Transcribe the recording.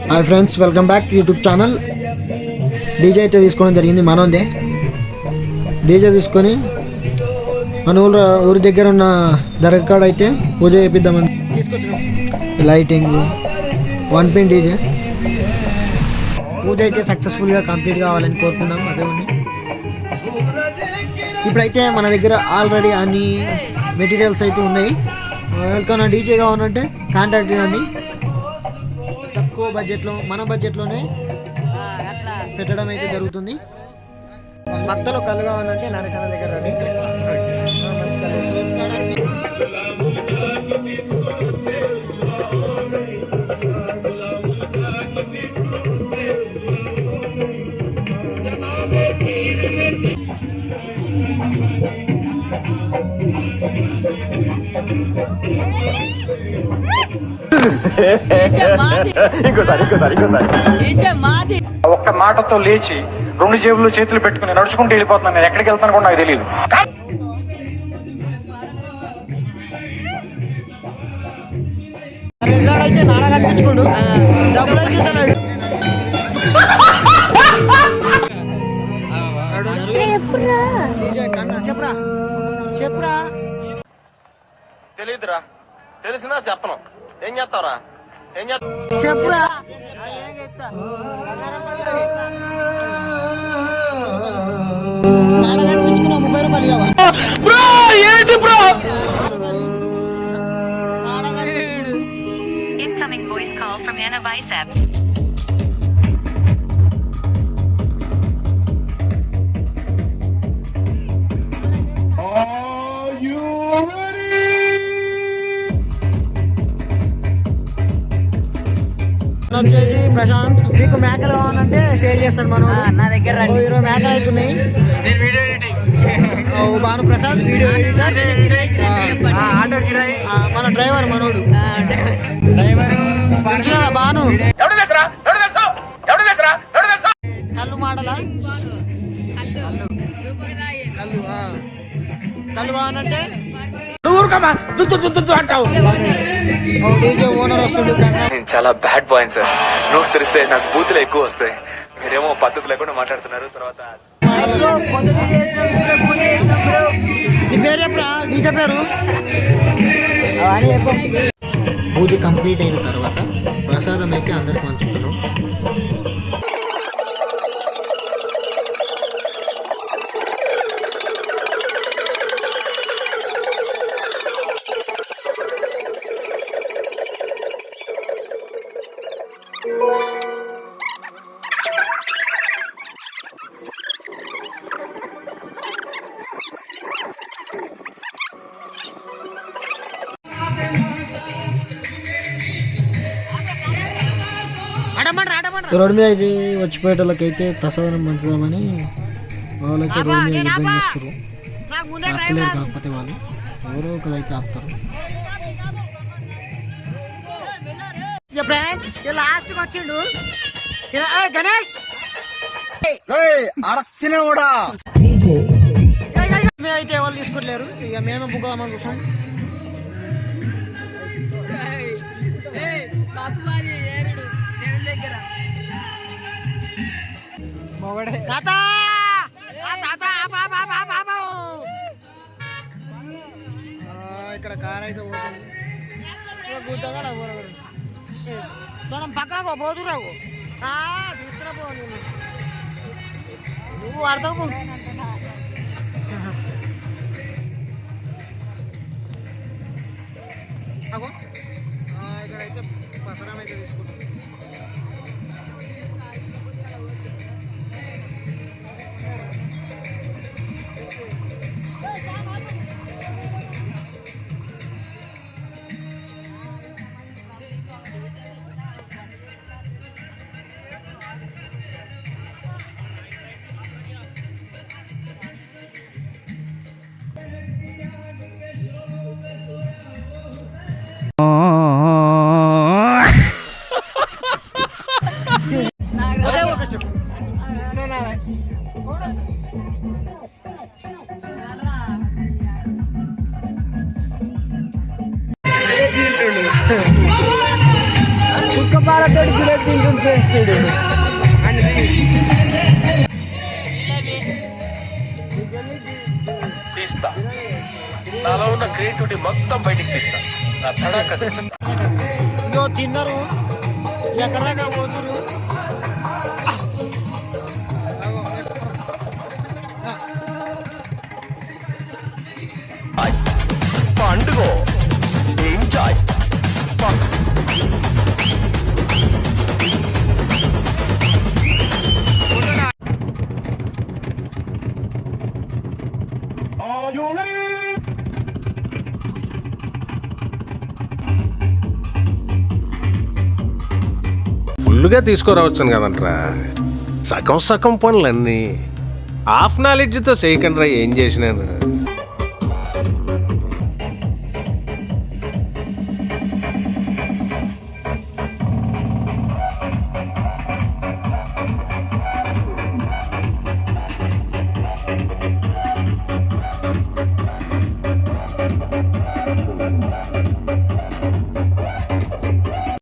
Hi friends, welcome back YouTube channel. DJ అయితే తీసుకోవడం జరిగింది. మనోందే డీజే తీసుకొని మన ఊరి దగ్గర ఉన్న దర్గా అయితే పూజ చేపిద్దామని తీసుకొచ్చినాం. లైటింగ్ 1 పిన్ డీజే పూజ అయితే సక్సెస్ఫుల్గా కంప్లీట్ కావాలని కోరుకుందాం. అదే ఉంది. ఇప్పుడైతే మన దగ్గర ఆల్రెడీ అన్ని మెటీరియల్స్ అయితే ఉన్నాయి. ఎవరికైనా డీజే కావాలంటే కాంటాక్ట్ చేయండి. తక్కువ బడ్జెట్లో, మన బడ్జెట్లోనే పెట్టడం అయితే జరుగుతుంది. భక్తులు కళ్ళు కావాలంటే నరేష్ అన్న దగ్గర రండి. ఒక్క మాటతో లేచి 2 జేబులు చేతులు పెట్టుకుని నడుచుకుంటూ వెళ్ళిపోతున్నాను. నేను ఎక్కడికి వెళ్తాను కూడా నాకు తెలియదు. అయితే నాడా కనిపించుకోడు, డబ్బులు చెప్పరా చెప్పరా. తెలీదురా, తెలిసినా చెప్పను. ఏం చేస్తావురా? ఏం చేస్తా చెప్పురా. నాడా కనిపించుకున్నా 30 రూపాయలు కావా? Incoming voice call from Anna Biceps. వచ్చేసి ప్రశాంత్, మీకు మేకలు కావాలంటే సేల్ చేస్తాడు మన నా దగ్గర 20 మేకలు అవుతున్నాయి. భాను ప్రసాద్ వీడియో మన డ్రైవర్ మనోడు మంచిగా భాను కళ్ళు మాటలా కళ్ళు కావాలంటే ఓనర్ వస్తుంది. నేను చాలా బ్యాడ్ బాయ్ సార్. నోరు తెరిస్తే నాకు బూతులు ఎక్కువ వస్తాయి. మీరేమో పద్ధతి లేకుండా మాట్లాడుతున్నారు. తర్వాత డీజే పేరు పూజ కంప్లీట్ అయిన తర్వాత ప్రసాదం అయితే అందరికి పంచుతున్నాం. రోడ్డు మీద అయితే వచ్చిపోయేటోళ్ళకైతే ప్రసాదం పంచుదామని వాళ్ళైతే రోడ్డు మీద యుద్ధం చేస్తారు. ఆపలేరు, కాకపోతే వాళ్ళు ఎవరో ఒకరు అయితే ఆపుతారు. లాస్ట్ వచ్చిండు గణేష్ అయితే వాళ్ళు తీసుకోలేరు. ఇక మేమే బుక్కదామని చూసాం. ఇక్కడ కార్ అయితే పోతుంది. పక్కకు పోతురావు తీసుకురా పో. నువ్వు వాడతావు. ఇక్కడైతే పసరం అయితే తీసుకుంటాం. తీస్తా, నాలో ఉన్న క్రియేటివిటీ మొత్తం బయటికి తీస్తా, నా తడాక తీస్తా. ఇగో తిన్నారు ఎక్కడాగా పోతురు. పండుగ ఎంజాయ్. ఫుల్గా తీసుకురావచ్చును కదంట్రా, సగం సగం పనులన్నీ హాఫ్ నాలెడ్జ్తో చేయకండి రా. ఏం చేసినాను